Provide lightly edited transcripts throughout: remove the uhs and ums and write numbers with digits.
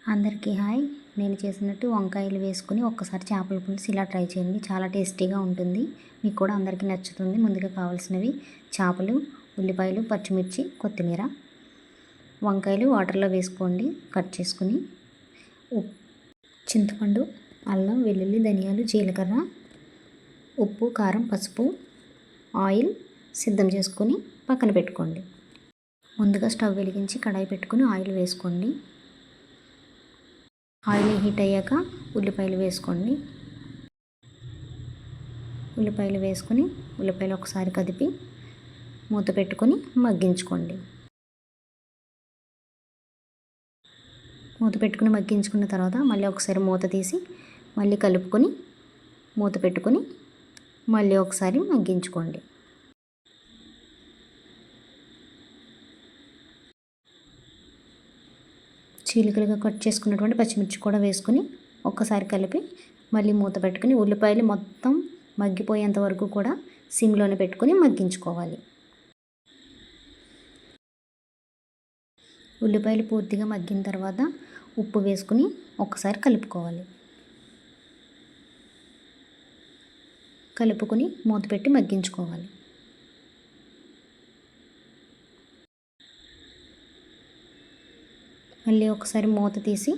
అందరికీ హాయ్. నేను చేసినట్టు వంకాయలు వేసుకుని ఒక్కసారి చేపల పులుసు ఇలా ట్రై చేయండి. చాలా టేస్టీగా ఉంటుంది. మీకు కూడా అందరికీ నచ్చుతుంది. ముందుగా కావాల్సినవి చేపలు, ఉల్లిపాయలు, పచ్చిమిర్చి, కొత్తిమీర. వంకాయలు వాటర్లో వేసుకోండి కట్ చేసుకుని. చింతపండు, అల్లం, వెల్లుల్లి, ధనియాలు, జీలకర్ర, ఉప్పు, కారం, పసుపు, ఆయిల్ సిద్ధం చేసుకొని పక్కన పెట్టుకోండి. ముందుగా స్టవ్ వెలిగించి కడాయి పెట్టుకుని ఆయిల్ వేసుకోండి. ఆయిల్ హీట్ అయ్యాక ఉల్లిపాయలు వేసుకోండి. ఉల్లిపాయలు వేసుకొని ఉల్లిపాయలు ఒకసారి కదిపి మూత పెట్టుకొని మగ్గించుకోండి. మూత పెట్టుకుని మగ్గించుకున్న తర్వాత మళ్ళీ ఒకసారి మూత తీసి మళ్ళీ కలుపుకొని మూత పెట్టుకొని మళ్ళీ ఒకసారి మగ్గించుకోండి. చీలికలుగా కట్ చేసుకున్నటువంటి పచ్చిమిర్చి కూడా వేసుకొని ఒక్కసారి కలిపి మళ్ళీ మూత పెట్టుకుని ఉల్లిపాయలు మొత్తం మగ్గిపోయేంత వరకు కూడా సిమ్లోనే పెట్టుకొని మగ్గించుకోవాలి. ఉల్లిపాయలు పూర్తిగా మగ్గిన తర్వాత ఉప్పు వేసుకుని ఒక్కసారి కలుపుకోవాలి. కలుపుకొని మూత పెట్టి మగ్గించుకోవాలి. మళ్ళీ ఒకసారి మూత తీసి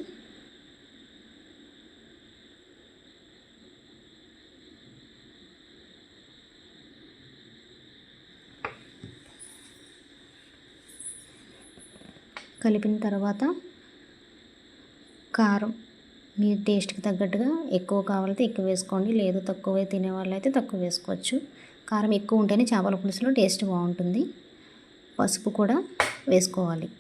కలిపిన తర్వాత కారం మీ టేస్ట్కి తగ్గట్టుగా ఎక్కువ కావాలంటే ఎక్కువ వేసుకోండి, లేదు తక్కువ తినేవాళ్ళు అయితే తక్కువ వేసుకోవచ్చు. కారం ఎక్కువ ఉంటేనే చేపల పులుసులో టేస్ట్ బాగుంటుంది. పసుపు కూడా వేసుకోవాలి.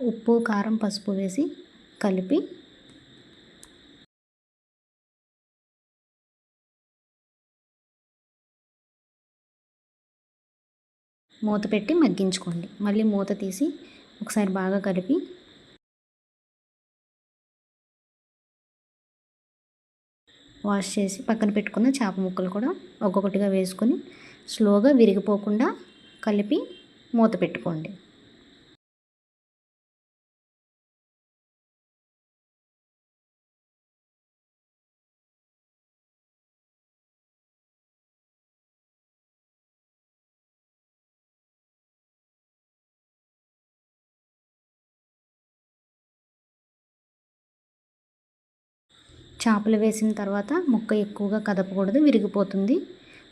ఉప్పు, కారం, పసుపు వేసి కలిపి మూత పెట్టి మగ్గించుకోండి. మళ్ళీ మూత తీసి ఒకసారి బాగా కలిపి వాష్ చేసి పక్కన పెట్టుకున్న చేప ముక్కలు కూడా ఒక్కొక్కటిగా వేసుకొని స్లోగా విరిగిపోకుండా కలిపి మూత పెట్టుకోండి. చేపలు వేసిన తర్వాత ముక్క ఎక్కువగా కదపకూడదు, విరిగిపోతుంది.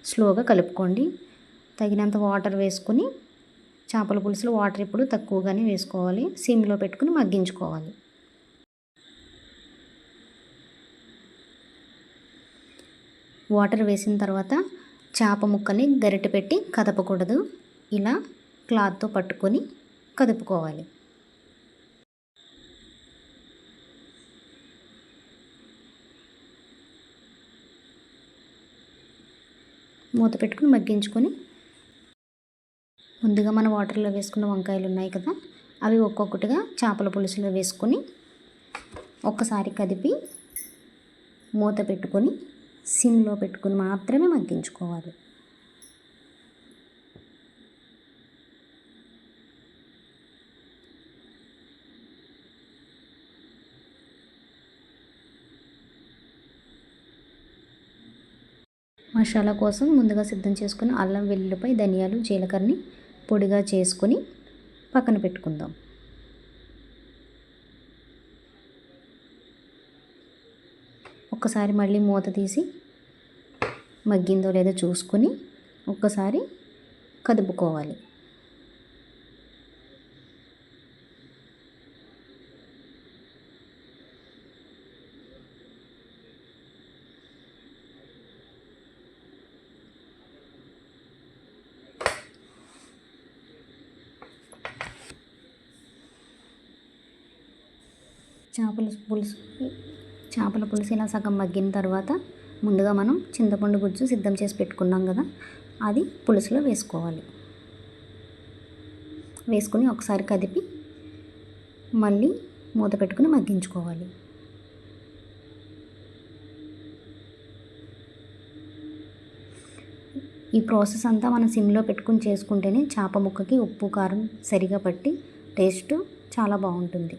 స్లోగా కలుపుకోండి. తగినంత వాటర్ వేసుకుని చేపల పులుసులో వాటర్ ఇప్పుడు తక్కువగానే వేసుకోవాలి. సిమ్లో పెట్టుకుని మగ్గించుకోవాలి. వాటర్ వేసిన తర్వాత చేప ముక్కల్ని గరిటె పెట్టి కదపకూడదు. ఇలా క్లాత్తో పట్టుకొని కదుపుకోవాలి. మూత పెట్టుకుని మగ్గించుకొని ముందుగా మన వాటర్లో వేసుకున్న వంకాయలు ఉన్నాయి కదా, అవి ఒక్కొక్కటిగా చేపల పులుసులో వేసుకొని ఒక్కసారి కదిపి మూత పెట్టుకొని సిమ్లో పెట్టుకొని మాత్రమే మగ్గించుకోవాలి. మసాలా కోసం ముందుగా సిద్ధం చేసుకుని అల్లం, వెల్లుల్లిపాయ, ధనియాలు, జీలకర్రని పొడిగా చేసుకొని పక్కన పెట్టుకుందాం. ఒక్కసారి మళ్ళీ మూత తీసి మగ్గిందో లేదో చూసుకొని ఒక్కసారి కదుపుకోవాలి. చేపల పులుసు ఇలా సగం మగ్గిన తర్వాత ముందుగా మనం చింతపండు గుజ్జు సిద్ధం చేసి పెట్టుకున్నాం కదా, అది పులుసులో వేసుకోవాలి. వేసుకొని ఒకసారి కదిపి మళ్ళీ మూత పెట్టుకుని మగ్గించుకోవాలి. ఈ ప్రాసెస్ అంతా మనం సిమ్లో పెట్టుకుని చేసుకుంటేనే చేప ముక్కకి ఉప్పు కారం సరిగా పట్టి టేస్ట్ చాలా బాగుంటుంది.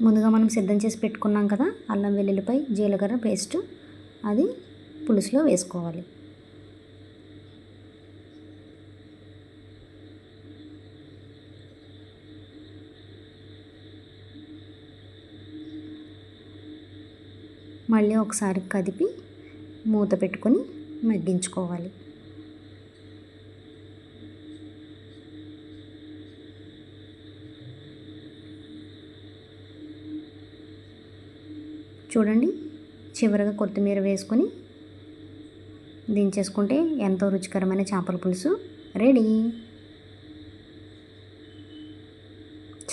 ముందుగా మనం సిద్ధం చేసి పెట్టుకున్నాం కదా అల్లం వెల్లుల్లిపాయ జీలకర్ర పేస్ట్, అది పులుసులో వేసుకోవాలి. మళ్ళీ ఒకసారి కదిపి మూత పెట్టుకొని మగ్గించుకోవాలి. చూడండి, చివరగా కొత్తిమీర వేసుకొని దించేసుకుంటే ఎంతో రుచికరమైన చేపల పులుసు రెడీ.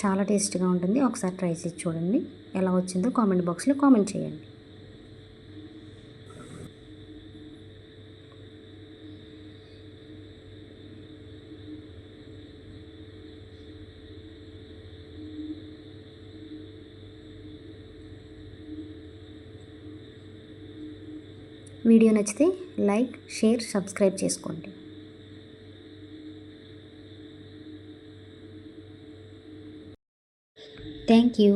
చాలా టేస్టీగా ఉంటుంది. ఒకసారి ట్రై చేసి చూడండి. ఎలా వచ్చిందో కామెంట్ బాక్స్లో కామెంట్ చేయండి. వీడియో నచ్చితే లైక్, షేర్, సబ్స్క్రైబ్ చేసుకోండి. Thank you.